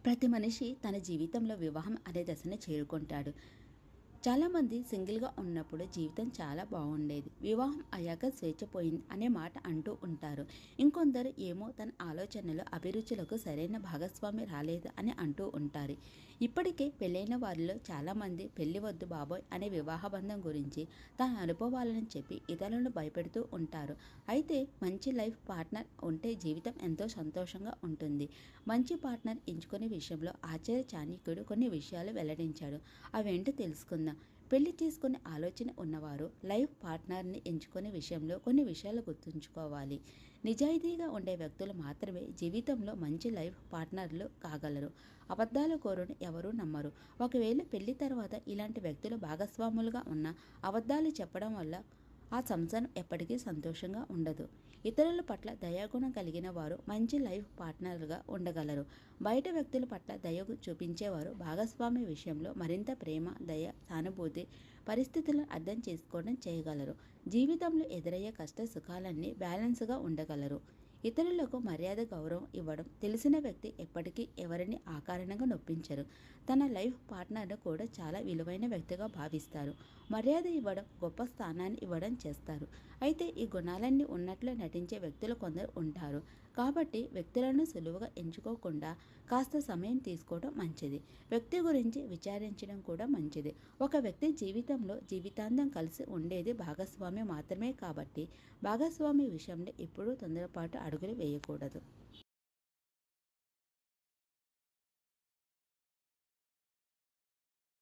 ప్రతి మనిషి తన జీవితంలో వివాహం అనే దశను చేరుకుంటాడు. చాలామంది సింగిల్గా ఉన్నప్పుడు జీవితం చాలా బాగుండేది, వివాహం అయ్యాక స్వేచ్ఛ పోయింది అనే మాట అంటూ ఉంటారు. ఇంకొందరు ఏమో తన ఆలోచనలు అభిరుచులకు సరైన భాగస్వామి రాలేదు అని అంటూ ఉంటారు. ఇప్పటికే పెళ్ళైన వారిలో చాలామంది పెళ్లి వద్దు బాబోయ్ అనే వివాహ బంధం గురించి తన అనుభవాలను చెప్పి ఇతరులను భయపెడుతూ ఉంటారు. అయితే మంచి లైఫ్ పార్ట్నర్ ఉంటే జీవితం ఎంతో సంతోషంగా ఉంటుంది. మంచి పార్ట్నర్ ఎంచుకునే విషయంలో ఆచార్య చాణక్యుడు కొన్ని విషయాలు వెల్లడించాడు. అవేంటో తెలుసుకుందాం. పెళ్లి చేసుకునే ఆలోచన ఉన్నవారు లైఫ్ పార్ట్నర్ని ఎంచుకునే విషయంలో కొన్ని విషయాలు గుర్తుంచుకోవాలి. నిజాయితీగా ఉండే వ్యక్తులు మాత్రమే జీవితంలో మంచి లైఫ్ పార్ట్నర్లు కాగలరు. అబద్ధాల కోరుని ఎవరూ నమ్మరు. ఒకవేళ పెళ్లి తర్వాత ఇలాంటి వ్యక్తులు భాగస్వాములుగా ఉన్న అబద్ధాలు చెప్పడం వల్ల ఆ సంసారం ఎప్పటికీ సంతోషంగా ఉండదు. ఇతరుల పట్ల దయాగుణం కలిగిన వారు మంచి లైఫ్ పార్ట్నర్గా ఉండగలరు. బయట వ్యక్తుల పట్ల దయ చూపించేవారు భాగస్వామి విషయంలో మరింత ప్రేమ, దయ, సానుభూతి, పరిస్థితులను అర్థం చేసుకోవడం చేయగలరు. జీవితంలో ఎదురయ్యే కష్ట సుఖాలన్నీ బ్యాలెన్స్గా ఉండగలరు. ఇతరులకు మర్యాద, గౌరవం ఇవ్వడం తెలిసిన వ్యక్తి ఎప్పటికీ ఎవరిని ఆకారణంగా నొప్పించరు. తన లైఫ్ పార్ట్నర్ను కూడా చాలా విలువైన వ్యక్తిగా భావిస్తారు. మర్యాద ఇవ్వడం, గొప్ప స్థానాన్ని ఇవ్వడం చేస్తారు. అయితే ఈ గుణాలన్నీ ఉన్నట్లు నటించే వ్యక్తులు కొందరు ఉంటారు. కాబట్టి వ్యక్తులను సులువుగా ఎంచుకోకుండా కాస్త సమయం తీసుకోవడం మంచిది. వ్యక్తి గురించి విచారించడం కూడా మంచిది. ఒక వ్యక్తి జీవితంలో జీవితాంతం కలిసి ఉండేది భాగస్వామి మాత్రమే కాబట్టి భాగస్వామి విషయంలో ఎప్పుడూ తొందరపాటు అడుగులు వేయకూడదు.